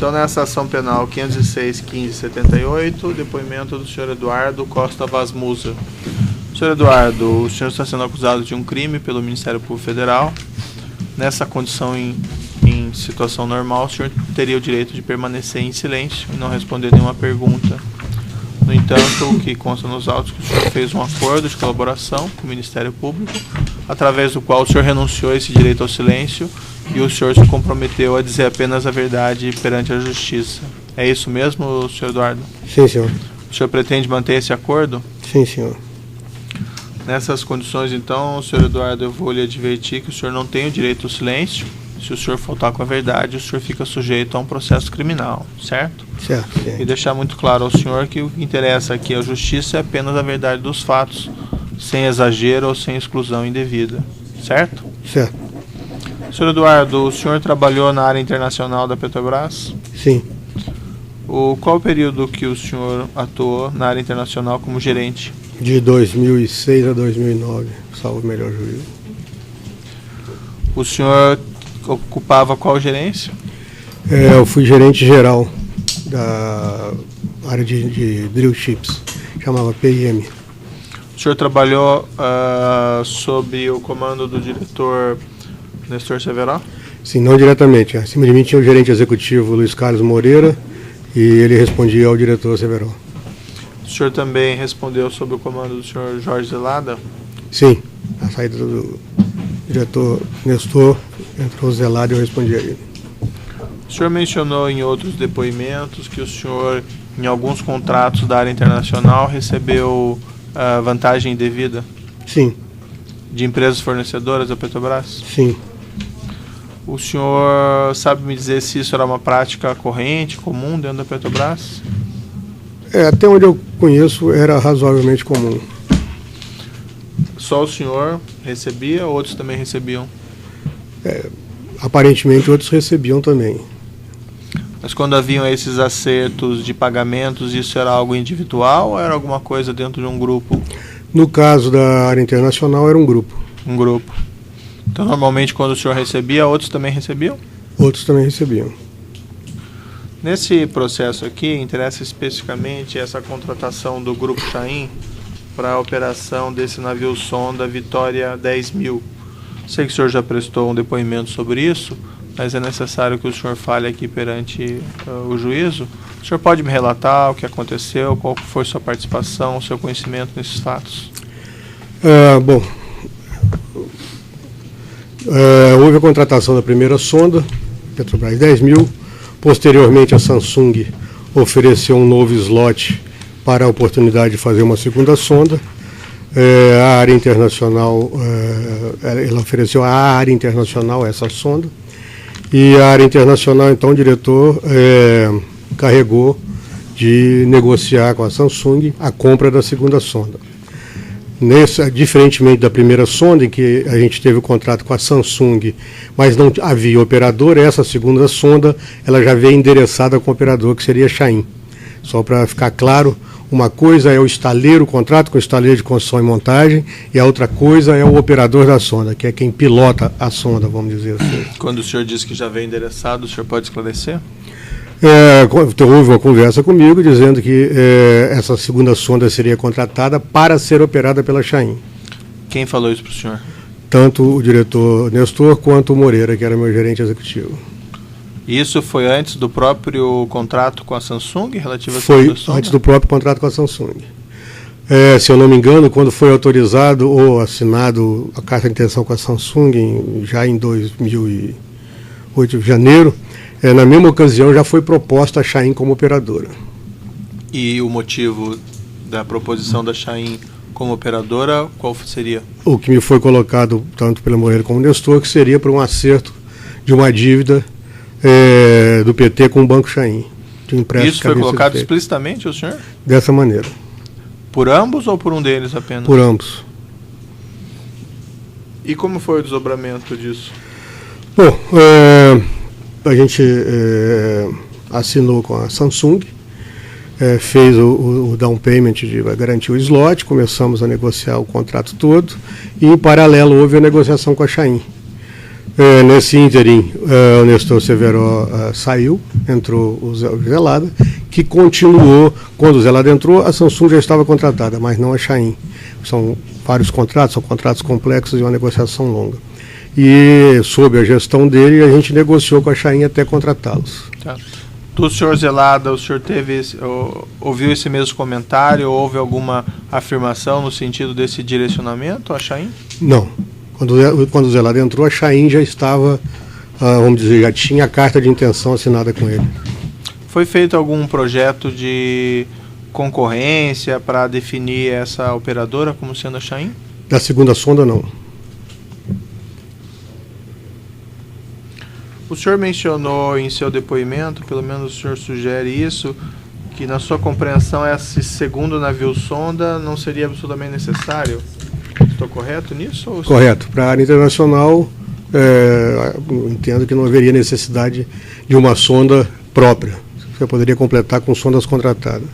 Então, nessa ação penal 506.15.78, depoimento do senhor Eduardo Costa Vaz Musa. Senhor Eduardo, o senhor está sendo acusado de um crime pelo Ministério Público Federal. Nessa condição em situação normal, o senhor teria o direito de permanecer em silêncio e não responder nenhuma pergunta. No entanto, o que consta nos autos é que o senhor fez um acordo de colaboração com o Ministério Público, através do qual o senhor renunciou a esse direito ao silêncio e o senhor se comprometeu a dizer apenas a verdade perante a Justiça. É isso mesmo, senhor Eduardo? Sim, senhor. O senhor pretende manter esse acordo? Sim, senhor. Nessas condições, então, senhor Eduardo, eu vou lhe advertir que o senhor não tem o direito ao silêncio. Se o senhor faltar com a verdade, o senhor fica sujeito a um processo criminal, certo? Certo. E deixar muito claro ao senhor que o que interessa aqui à Justiça é apenas a verdade dos fatos, sem exagero ou sem exclusão indevida, certo? Certo. Senhor Eduardo, o senhor trabalhou na área internacional da Petrobras? Sim. Qual o período que o senhor atuou na área internacional como gerente? De 2006 a 2009, salvo melhor juízo. O senhor ocupava qual gerência? Eu fui gerente geral da área de drill ships, chamava PIM. O senhor trabalhou sob o comando do diretor Nestor Severo? Sim, não diretamente. Acima de mim tinha o gerente executivo Luiz Carlos Moreira e ele respondia ao diretor Severo. O senhor também respondeu sob o comando do senhor Jorge Zelada? Sim, a saída do diretor Nestor, entrou o Zelada e eu respondi a ele. O senhor mencionou em outros depoimentos que o senhor, em alguns contratos da área internacional, recebeu vantagem indevida? Sim. De empresas fornecedoras da Petrobras? Sim. O senhor sabe me dizer se isso era uma prática corrente, comum dentro da Petrobras? Até onde eu conheço era razoavelmente comum. Só o senhor recebia ou outros também recebiam? Aparentemente outros recebiam também. Mas quando haviam esses acertos de pagamentos, isso era algo individual ou era alguma coisa dentro de um grupo? No caso da área internacional era um grupo. Um grupo. Então, normalmente, quando o senhor recebia, outros também recebiam? Outros também recebiam. Nesse processo aqui, interessa especificamente essa contratação do Grupo Chaim para a operação desse navio sonda Vitória 10.000. Sei que o senhor já prestou um depoimento sobre isso, mas é necessário que o senhor fale aqui perante o juízo. O senhor pode me relatar o que aconteceu, qual foi sua participação, o seu conhecimento nesses fatos? Houve a contratação da primeira sonda, Petrobras 10.000. Posteriormente, a Samsung ofereceu um novo slot para a oportunidade de fazer uma segunda sonda. A área internacional, ela ofereceu à área internacional essa sonda. E a área internacional, então, o diretor carregou de negociar com a Samsung a compra da segunda sonda. Diferentemente da primeira sonda, em que a gente teve o contrato com a Samsung, mas não havia operador, essa segunda sonda ela já veio endereçada com o operador, que seria a Chaim. Só para ficar claro, uma coisa é o estaleiro, o contrato com o estaleiro de construção e montagem, e a outra coisa é o operador da sonda, que é quem pilota a sonda, vamos dizer assim. Quando o senhor disse que já veio endereçado, o senhor pode esclarecer? Houve uma conversa comigo dizendo que essa segunda sonda seria contratada para ser operada pela Chaim. Quem falou isso para o senhor? Tanto o diretor Nestor quanto o Moreira, que era meu gerente executivo. Isso foi antes do próprio contrato com a Samsung relativo à segunda sonda? Foi antes do próprio contrato com a Samsung. Se eu não me engano, quando foi autorizado ou assinado a carta de intenção com a Samsung, já em 2008, de janeiro, na mesma ocasião já foi proposta a Chaim como operadora. E o motivo da proposição da Chaim como operadora, qual seria? O que me foi colocado, tanto pelo Moreira como Nestor, que seria para um acerto de uma dívida do PT com o Banco Chaim. Isso foi colocado explicitamente ao senhor? Dessa maneira. Por ambos ou por um deles apenas? Por ambos. E como foi o desdobramento disso? Bom, a gente assinou com a Samsung, fez o down payment de garantir o slot, começamos a negociar o contrato todo e, em paralelo, houve a negociação com a Chaim. Nesse ínterim, o Nestor Severo saiu, entrou o Zelada, que continuou. Quando o Zelada entrou, a Samsung já estava contratada, mas não a Schain. São vários contratos, são contratos complexos e uma negociação longa. E sob a gestão dele, a gente negociou com a Schain até contratá-los. Tá. Do senhor Zelada, o senhor ouviu esse mesmo comentário? Houve alguma afirmação no sentido desse direcionamento, a Schain? Não. Quando o Zelada entrou, a Schain já estava, vamos dizer, já tinha a carta de intenção assinada com ele. Foi feito algum projeto de concorrência para definir essa operadora como sendo a Schain? Da segunda sonda, não. O senhor mencionou em seu depoimento, pelo menos o senhor sugere isso, que na sua compreensão esse segundo navio sonda não seria absolutamente necessário. Estou correto nisso? Ou... Correto. Para a área internacional, entendo que não haveria necessidade de uma sonda própria. Você poderia completar com sondas contratadas.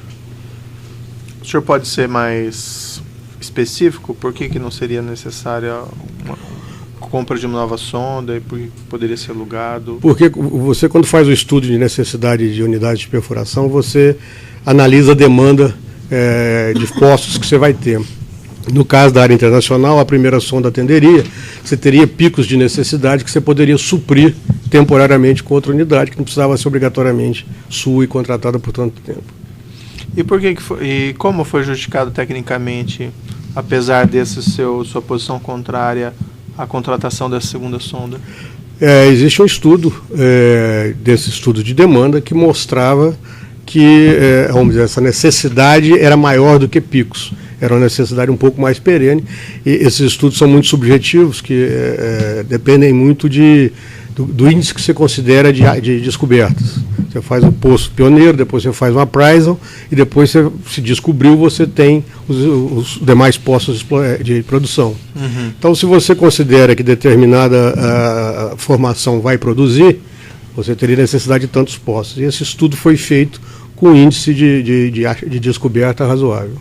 O senhor pode ser mais específico? Por que não seria necessária uma compra de uma nova sonda e por que poderia ser alugado? Porque você, quando faz o estudo de necessidade de unidades de perfuração, você analisa a demanda de postos que você vai ter. No caso da área internacional, a primeira sonda atenderia, você teria picos de necessidade que você poderia suprir temporariamente com outra unidade, que não precisava ser obrigatoriamente sua e contratada por tanto tempo. E por que foi, e como foi justificado tecnicamente, apesar dessa sua posição contrária à contratação dessa segunda sonda? Existe um estudo, desse estudo de demanda, que mostrava que vamos dizer, essa necessidade era maior do que picos. Era uma necessidade um pouco mais perene, e esses estudos são muito subjetivos, que dependem muito do índice que você considera de descobertas. Você faz um poço pioneiro, depois você faz um appraisal, e depois você se descobriu, você tem os demais postos de produção. Uhum. Então, se você considera que determinada formação vai produzir, você teria necessidade de tantos postos. E esse estudo foi feito com índice de descoberta razoável.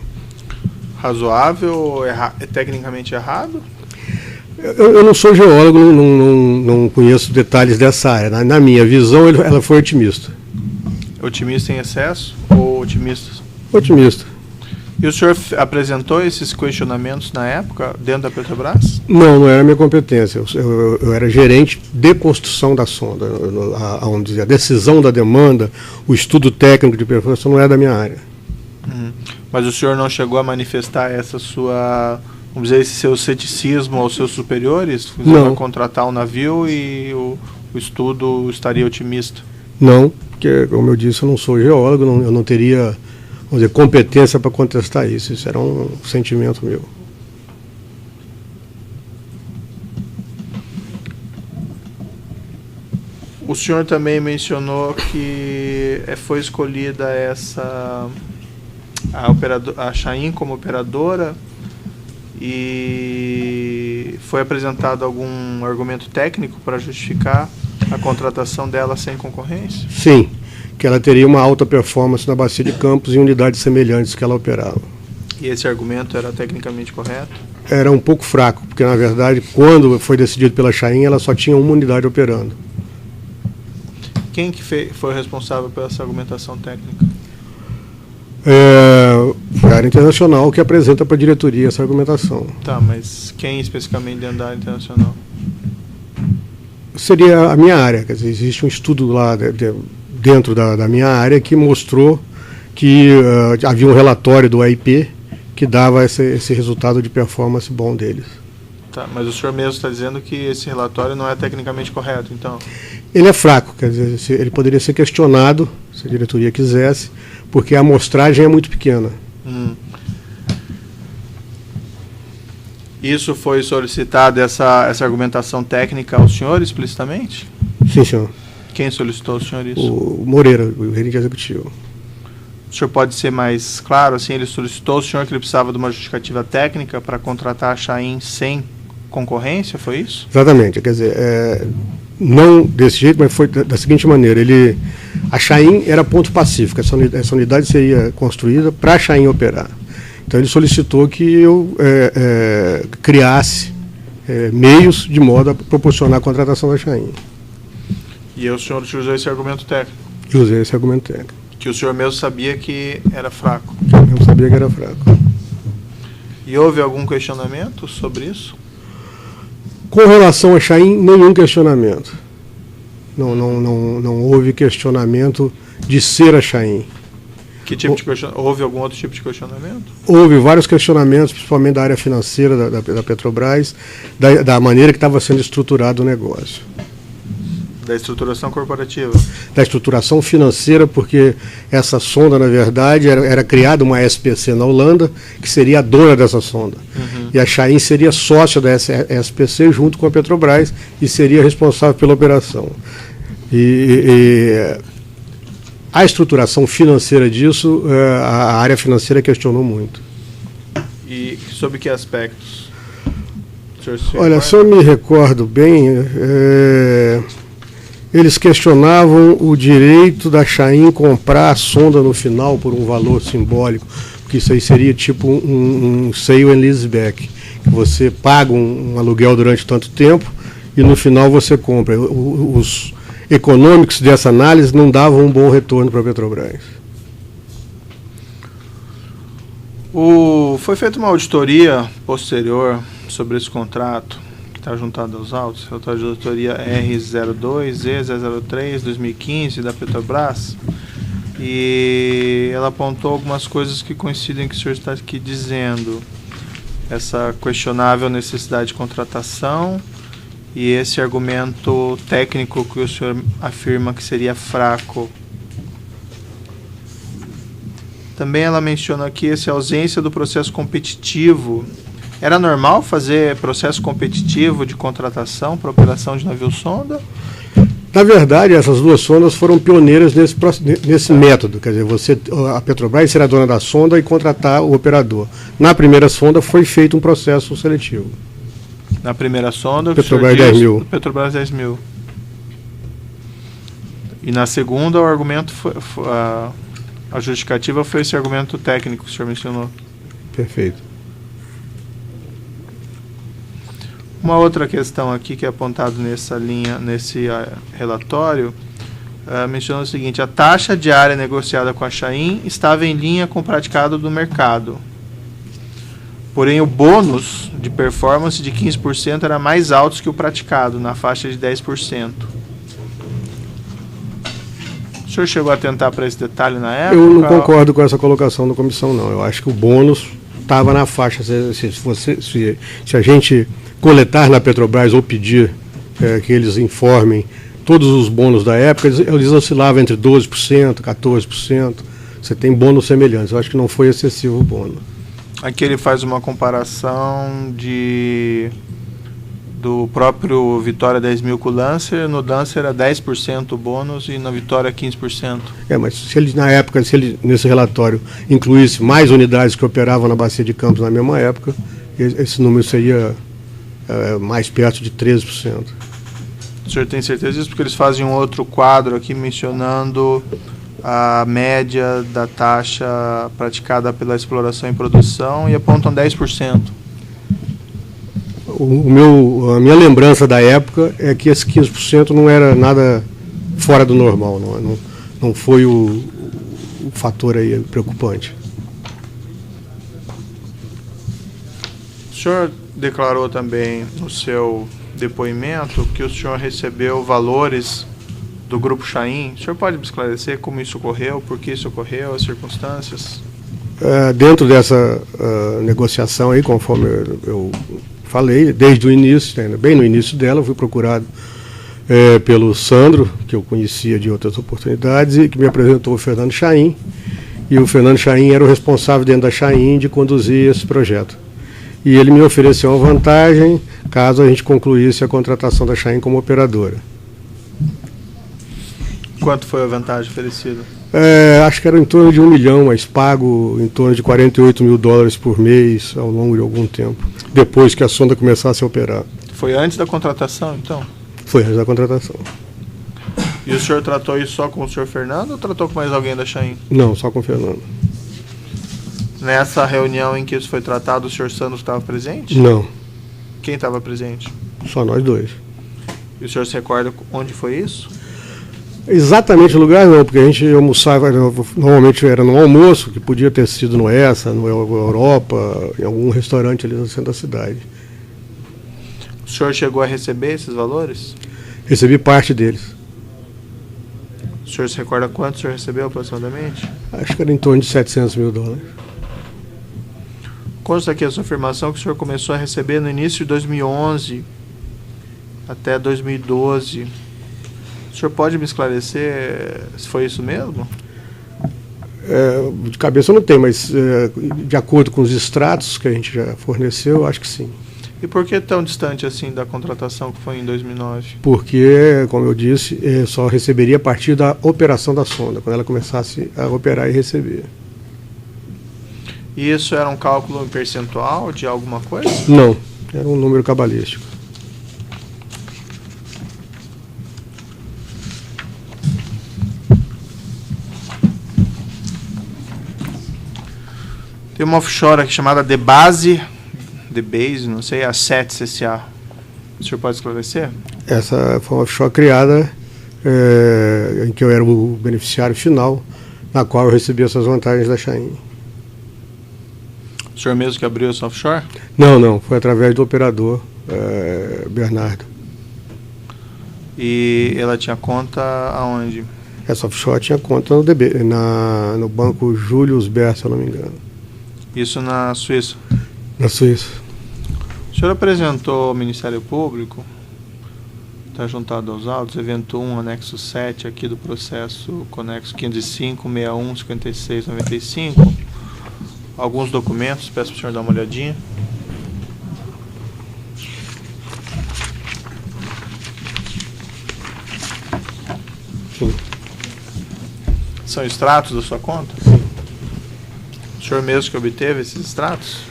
Razoável ou tecnicamente errado? Eu não sou geólogo, não conheço detalhes dessa área. Na minha visão, ela foi otimista. Otimista em excesso ou otimista? Otimista. E o senhor apresentou esses questionamentos na época, dentro da Petrobras? Não era minha competência. Eu era gerente de construção da sonda. Vamos dizer, a decisão da demanda, o estudo técnico de perfuração não é da minha área. Uhum. Mas o senhor não chegou a manifestar essa sua, vamos dizer, esse seu ceticismo aos seus superiores? Não. Contratar um navio e o estudo estaria otimista? Não, porque, como eu disse, eu não sou geólogo, eu não teria, vamos dizer, competência para contestar isso. Isso era um sentimento meu. O senhor também mencionou que foi escolhida a Schain como operadora e foi apresentado algum argumento técnico para justificar a contratação dela sem concorrência? Sim, que ela teria uma alta performance na bacia de Campos em unidades semelhantes que ela operava. E esse argumento era tecnicamente correto? Era um pouco fraco, porque na verdade, quando foi decidido pela Schain, ela só tinha uma unidade operando. Quem que foi responsável por essa argumentação técnica? Foi a área internacional que apresenta para a diretoria essa argumentação. Tá, mas quem especificamente dentro da área internacional? Seria a minha área, quer dizer, existe um estudo lá dentro da minha área que mostrou que havia um relatório do AIP que dava esse resultado de performance bom deles. Tá, mas o senhor mesmo está dizendo que esse relatório não é tecnicamente correto, então? Ele é fraco, quer dizer, ele poderia ser questionado, se a diretoria quisesse, porque a amostragem é muito pequena. Isso foi solicitado, essa argumentação técnica ao senhor explicitamente? Sim, senhor. Quem solicitou ao senhor isso? O Moreira, o gerente executivo. O senhor pode ser mais claro? Assim, ele solicitou ao senhor que ele precisava de uma justificativa técnica para contratar a Schain sem concorrência, foi isso? Exatamente, quer dizer, não desse jeito, mas foi da seguinte maneira, a Schain era ponto pacífico, essa unidade seria construída para a Schain operar. Então ele solicitou que eu criasse meios de modo a proporcionar a contratação da Chain. E o senhor utilizou esse argumento técnico? E usei esse argumento técnico. Que o senhor mesmo sabia que era fraco? Eu mesmo sabia que era fraco. E houve algum questionamento sobre isso? Com relação a Chain, nenhum questionamento. Não houve questionamento de ser a Chain. Que tipo de questionamento? Houve algum outro tipo de questionamento? Houve vários questionamentos, principalmente da área financeira da Petrobras, da maneira que estava sendo estruturado o negócio. Da estruturação corporativa? Da estruturação financeira, porque essa sonda, na verdade, era criada uma SPC na Holanda, que seria a dona dessa sonda. Uhum. E a Chain seria sócia da SPC junto com a Petrobras e seria responsável pela operação. A estruturação financeira disso, a área financeira questionou muito. E sobre que aspectos? Olha, se eu me recordo bem, eles questionavam o direito da Chain comprar a sonda no final por um valor simbólico, porque isso aí seria tipo um sale and leaseback, que você paga um aluguel durante tanto tempo e no final você compra. Os econômicos dessa análise não davam um bom retorno para a Petrobras. Foi feita uma auditoria posterior sobre esse contrato, que está juntado aos autos, a auditoria R02E003 2015 da Petrobras, e ela apontou algumas coisas que coincidem com o que o senhor está aqui dizendo. Essa questionável necessidade de contratação e esse argumento técnico que o senhor afirma que seria fraco. Também ela menciona aqui essa ausência do processo competitivo. Era normal fazer processo competitivo de contratação para operação de navio-sonda? Na verdade, essas duas sondas foram pioneiras nesse método. Quer dizer, a Petrobras será dona da sonda e contratar o operador. Na primeira sonda foi feito um processo seletivo. Na primeira sonda, Petrobras 10.000. Petrobras 10.000. E na segunda, o argumento a justificativa foi esse argumento técnico que o senhor mencionou. Perfeito. Uma outra questão aqui que é apontado nesse relatório, menciona o seguinte: a taxa diária negociada com a Chain estava em linha com o praticado do mercado. Porém, o bônus de performance de 15% era mais alto que o praticado, na faixa de 10%. O senhor chegou a atentar para esse detalhe na época? Eu não concordo com essa colocação da comissão, não. Eu acho que o bônus estava na faixa. Se a gente coletar na Petrobras ou pedir que eles informem todos os bônus da época, eles oscilavam entre 12%, 14%. Você tem bônus semelhantes. Eu acho que não foi excessivo o bônus. Aqui ele faz uma comparação do próprio Vitória 10.000 com o Lancer. No Lancer era 10% o bônus e na Vitória 15%. Mas se ele, na época, nesse relatório incluísse mais unidades que operavam na Bacia de Campos na mesma época, esse número seria mais perto de 13%. O senhor tem certeza disso? Porque eles fazem um outro quadro aqui mencionando a média da taxa praticada pela exploração e produção e apontam 10%. A minha lembrança da época é que esse 15% não era nada fora do normal, não foi o fator aí preocupante. O senhor declarou também no seu depoimento que o senhor recebeu valores do Grupo Chain. O senhor pode me esclarecer como isso ocorreu, por que isso ocorreu, as circunstâncias? Dentro dessa negociação aí, conforme eu falei, desde o início, bem no início dela, fui procurado pelo Sandro, que eu conhecia de outras oportunidades, e que me apresentou o Fernando Chain. E o Fernando Chain era o responsável dentro da Chain de conduzir esse projeto. E ele me ofereceu uma vantagem caso a gente concluísse a contratação da Chain como operadora. Quanto foi a vantagem oferecida? Acho que era em torno de 1 milhão, mas pago em torno de $48 mil por mês ao longo de algum tempo, depois que a sonda começasse a operar. Foi antes da contratação, então? Foi antes da contratação. E o senhor tratou isso só com o senhor Fernando ou tratou com mais alguém da Chain? Não, só com o Fernando. Nessa reunião em que isso foi tratado, o senhor Santos estava presente? Não. Quem estava presente? Só nós dois. E o senhor se recorda onde foi isso? Exatamente o lugar não, porque a gente almoçava, normalmente era no almoço, que podia ter sido no Essa, no Europa, em algum restaurante ali no centro da cidade. O senhor chegou a receber esses valores? Recebi parte deles. O senhor se recorda quanto o senhor recebeu aproximadamente? Acho que era em torno de $700 mil. Consta aqui a sua afirmação que o senhor começou a receber no início de 2011 até 2012. O senhor pode me esclarecer se foi isso mesmo? De cabeça eu não tenho, mas de acordo com os extratos que a gente já forneceu, acho que sim. E por que tão distante assim da contratação que foi em 2009? Porque, como eu disse, só receberia a partir da operação da sonda, quando ela começasse a operar e receber. E isso era um cálculo em percentual de alguma coisa? Não, era um número cabalístico. Tem uma offshore aqui chamada The Base, não sei, a SETS S.A. O senhor pode esclarecer? Essa foi uma offshore criada em que eu era o beneficiário final, na qual eu recebi essas vantagens da Chain. O senhor mesmo que abriu essa offshore? Não, foi através do operador Bernardo. E ela tinha conta aonde? Essa offshore tinha conta no banco Julius Baer, se eu não me engano. Isso na Suíça? Na Suíça. O senhor apresentou ao Ministério Público, está juntado aos autos, evento 1, anexo 7, aqui do processo conexo 505, 61, 56, 95, alguns documentos, peço para o senhor dar uma olhadinha. Sim. São extratos da sua conta? Sim. O senhor mesmo que obteve esses extratos?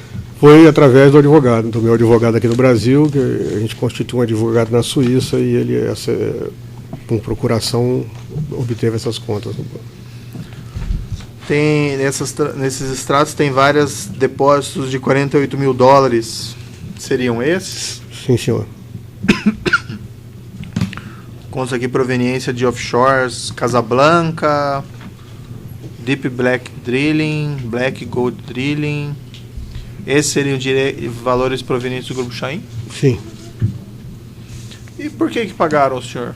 Foi através do advogado, do meu advogado aqui no Brasil, que a gente constituiu um advogado na Suíça e ele, com procuração, obteve essas contas. Tem, nesses extratos tem vários depósitos de $48 mil. Seriam esses? Sim, senhor. Consta aqui proveniência de offshores, Casablanca, Deep Black Drilling, Black Gold Drilling. Esses seriam valores provenientes do Grupo Chain? Sim. E por que pagaram o senhor?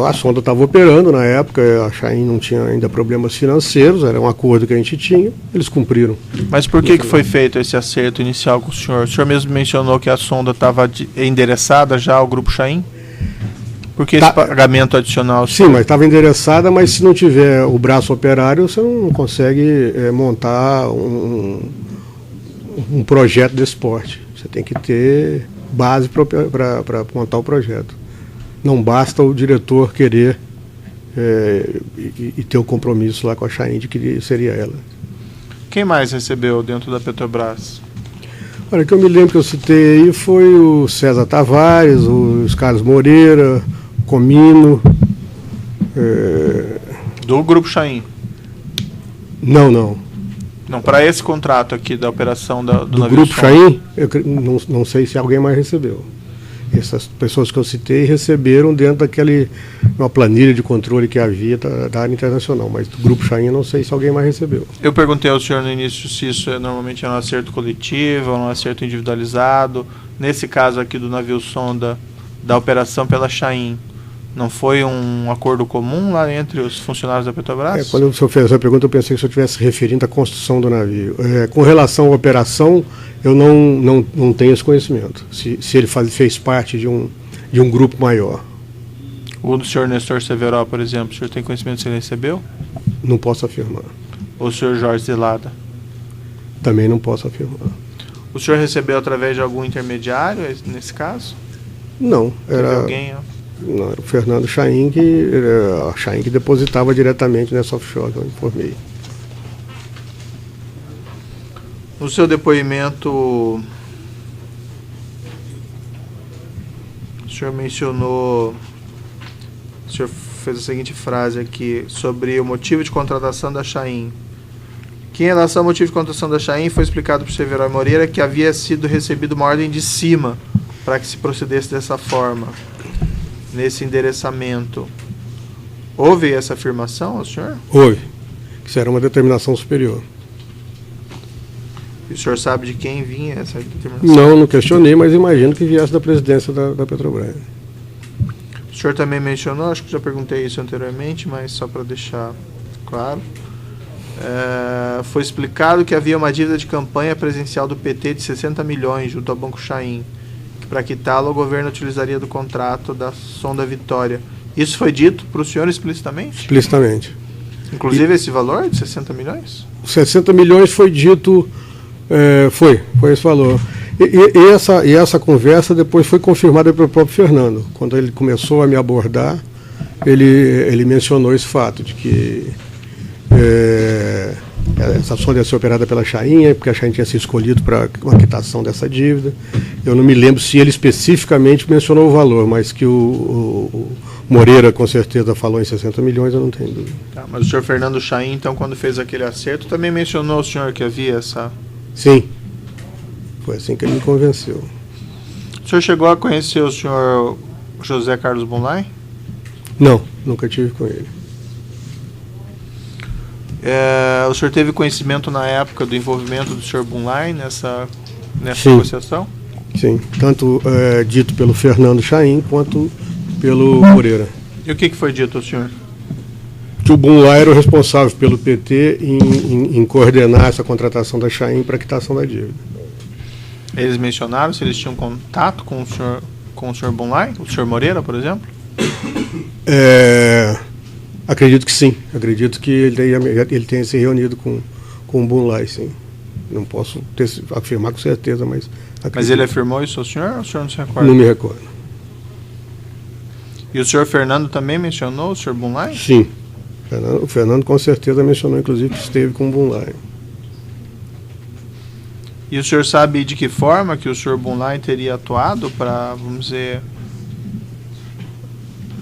A sonda estava operando na época, a Chain não tinha ainda problemas financeiros, era um acordo que a gente tinha, eles cumpriram. Mas por que foi feito esse acerto inicial com o senhor? O senhor mesmo mencionou que a sonda estava endereçada já ao Grupo Chain? Por que esse pagamento adicional? Sim, mas estava endereçada, mas se não tiver o braço operário, você não consegue montar um projeto desse porte. Você tem que ter base para montar o projeto. Não basta o diretor querer e ter o compromisso lá com a Chain de que seria ela. Quem mais recebeu dentro da Petrobras? Olha, o que eu me lembro que eu citei aí foi o César Tavares, os Carlos Moreira, Comino. Do Grupo Chain? Não. Não, para esse contrato aqui da operação do navio Grupo Chain, eu não sei se alguém mais recebeu. Essas pessoas que eu citei receberam dentro uma planilha de controle que havia da área internacional, mas do Grupo Chain eu não sei se alguém mais recebeu. Eu perguntei ao senhor no início se isso normalmente é um acerto coletivo, ou um acerto individualizado. Nesse caso aqui do navio sonda, da operação pela Chain, não foi um acordo comum lá entre os funcionários da Petrobras? Quando o senhor fez essa pergunta, eu pensei que o senhor estivesse referindo à construção do navio. Com relação à operação, eu não tenho esse conhecimento. Se ele fez parte de um grupo maior. O do senhor Nestor Severo, por exemplo, o senhor tem conhecimento se ele recebeu? Não posso afirmar. Ou o senhor Jorge Zelada? Também não posso afirmar. O senhor recebeu através de algum intermediário, nesse caso? Não. Não, era o Fernando Chain, a Chain que depositava diretamente nessa offshore que eu informei. No seu depoimento, o senhor mencionou, o senhor fez a seguinte frase aqui, sobre o motivo de contratação da Chain. Que em relação ao motivo de condução da Chain, foi explicado por Severo Moreira que havia sido recebida uma ordem de cima para que se procedesse dessa forma, nesse endereçamento. Houve essa afirmação ao senhor? Houve. Isso era uma determinação superior. E o senhor sabe de quem vinha essa determinação? Não questionei, mas imagino que viesse da presidência da Petrobras. O senhor também mencionou, acho que já perguntei isso anteriormente, mas só para deixar claro. Foi explicado que havia uma dívida de campanha presencial do PT de 60 milhões junto ao Banco Chain, que para quitá-la o governo utilizaria do contrato da Sonda Vitória. Isso foi dito para o senhor explicitamente? Explicitamente. Inclusive esse valor de 60 milhões? 60 milhões foi dito, foi esse valor. E essa conversa depois foi confirmada pelo próprio Fernando. Quando ele começou a me abordar, ele mencionou esse fato de que essa sonda ia ser operada pela Chain, porque a Chain tinha sido escolhido para uma quitação dessa dívida. Eu não me lembro se ele especificamente mencionou o valor, mas que o Moreira com certeza falou em 60 milhões, eu não tenho dúvida. Tá, mas o senhor Fernando Chain, então, quando fez aquele acerto, também mencionou o senhor que havia essa... Sim, foi assim que ele me convenceu. O senhor chegou a conhecer o senhor José Carlos Bunlai? Não, nunca tive com ele. O senhor teve conhecimento na época do envolvimento do senhor Bunlai nessa Sim. negociação? Sim, tanto dito pelo Fernando Chain quanto pelo Moreira. E o que foi dito ao senhor? Que o Bunlai era o responsável pelo PT em coordenar essa contratação da Chain para a quitação da dívida. Eles mencionaram se eles tinham contato com o senhor Bunlai? O senhor Moreira, por exemplo? Acredito que sim. Acredito que ele tenha se reunido com o Bunlai, sim. Não posso afirmar com certeza, mas acredito. Mas ele afirmou isso ao senhor ou o senhor não se recorda? Não me recordo. E o senhor Fernando também mencionou o senhor Bunlai? Sim. O Fernando com certeza mencionou, inclusive, que esteve com o Bunlai. E o senhor sabe de que forma que o senhor Bunlai teria atuado para, vamos dizer,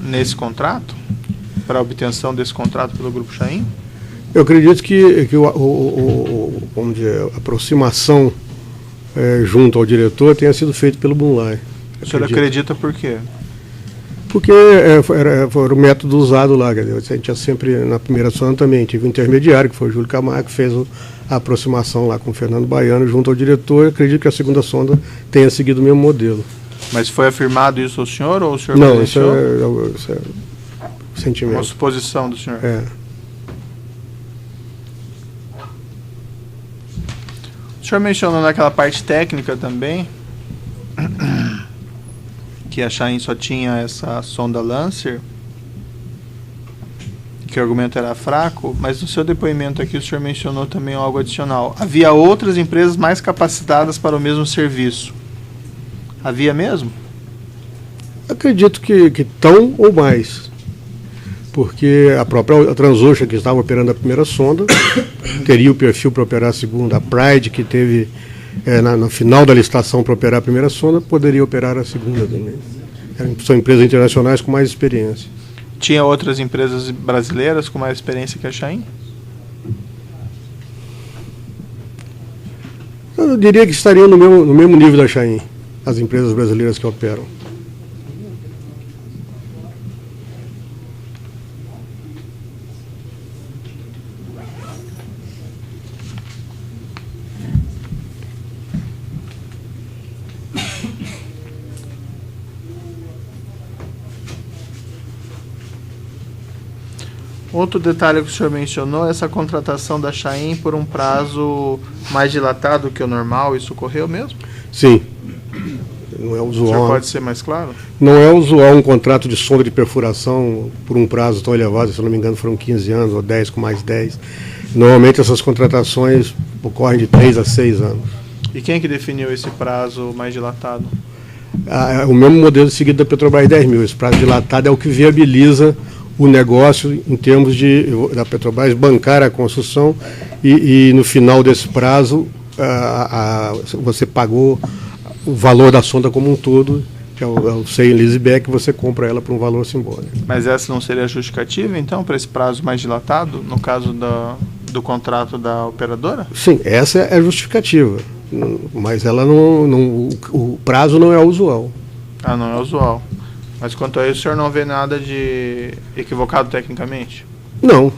nesse contrato? Para a obtenção desse contrato pelo Grupo Chain? Eu acredito que vamos dizer, a aproximação junto ao diretor tenha sido feita pelo Bunlai. O senhor acredita por quê? Porque foi o método usado lá. Quer dizer, a gente tinha sempre, na primeira sonda também, tive um intermediário, que foi o Júlio Camargo, que fez a aproximação lá com o Fernando Baiano junto ao diretor. Eu acredito que a segunda sonda tenha seguido o mesmo modelo. Mas foi afirmado isso ao senhor ou o senhor não, isso é sentimento. Uma suposição do senhor. O senhor mencionou naquela parte técnica também que a Chain só tinha essa sonda Lancer, que o argumento era fraco, mas no seu depoimento aqui o senhor mencionou também algo adicional. Havia outras empresas mais capacitadas para o mesmo serviço. Havia mesmo? Acredito que tão ou mais. Porque a própria Transocean, que estava operando a primeira sonda, teria o perfil para operar a segunda. A Pride, que teve no final da licitação para operar a primeira sonda, poderia operar a segunda também. São empresas internacionais com mais experiência. Tinha outras empresas brasileiras com mais experiência que a Chain? Eu diria que estariam no mesmo nível da Chain, as empresas brasileiras que operam. Outro detalhe que o senhor mencionou é essa contratação da Chain por um prazo mais dilatado que o normal. Isso ocorreu mesmo? Sim. Não é usual. O senhor pode ser mais claro? Não é usual um contrato de sonda de perfuração por um prazo tão elevado, se eu não me engano foram 15 anos ou 10 com mais 10. Normalmente essas contratações ocorrem de 3 a 6 anos. E quem que definiu esse prazo mais dilatado? O mesmo modelo seguido da Petrobras 10.000. Esse prazo dilatado é o que viabiliza o negócio em termos da Petrobras bancar a construção e no final desse prazo você pagou o valor da sonda como um todo, que é o sale and leaseback, você compra ela por um valor simbólico. Mas essa não seria a justificativa, então, para esse prazo mais dilatado, no caso do contrato da operadora? Sim, essa é a justificativa, mas ela o prazo não é usual. Ah, não é usual. Mas quanto a isso, o senhor não vê nada de equivocado tecnicamente? Não,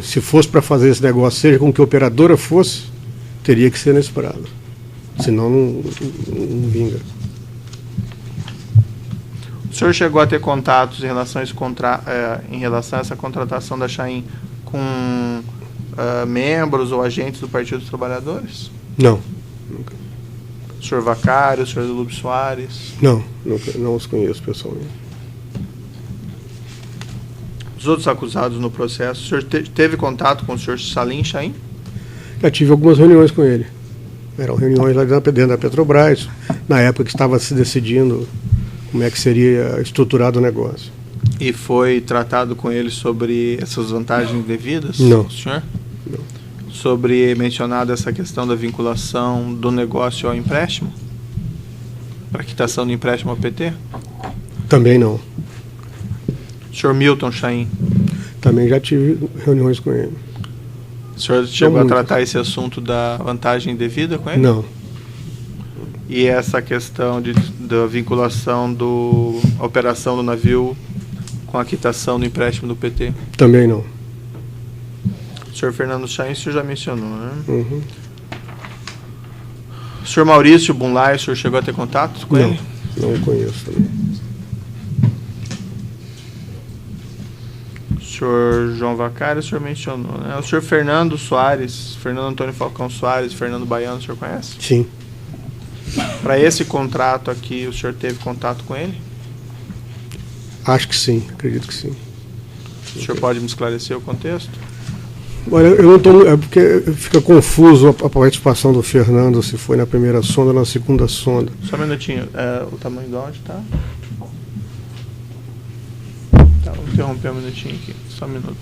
se fosse para fazer esse negócio, seja com que a operadora fosse, teria que ser nesse prazo. Senão não vinga. O senhor chegou a ter contatos em relação a essa contratação da Chain com membros ou agentes do Partido dos Trabalhadores? Não, nunca. O senhor Vacário, o senhor Lúcio Soares? Não, não os conheço pessoalmente. Os outros acusados no processo, o senhor teve contato com o senhor Salim Chain? Já tive algumas reuniões com ele. Eram reuniões lá dentro da Petrobras, na época que estava se decidindo como é que seria estruturado o negócio. E foi tratado com ele sobre essas vantagens devidas? Não. Senhor? Não. Sobre mencionada essa questão da vinculação do negócio ao empréstimo? Para a quitação do empréstimo ao PT? Também não. O senhor Milton Chain? Também já tive reuniões com ele. O senhor chegou a tratar esse assunto da vantagem devida com ele? Não. E essa questão da vinculação da operação do navio com a quitação do empréstimo do PT? Também não. O senhor Fernando Chain, o senhor já mencionou, né? Uhum. O senhor Maurício Bunlai, o senhor chegou a ter contato com ele? Não conheço também. O senhor João Vacário, o senhor mencionou, né? O senhor Fernando Soares, Fernando Antônio Falcão Soares, Fernando Baiano, o senhor conhece? Sim. Para esse contrato aqui, o senhor teve contato com ele? Acho que sim, acredito que sim. O senhor pode me esclarecer o contexto? Olha, eu não estou. É porque fica confuso a participação do Fernando, se foi na primeira sonda ou na segunda sonda. Só um minutinho. O tamanho do áudio tá? Tá, vou interromper um minutinho aqui. Só um minuto.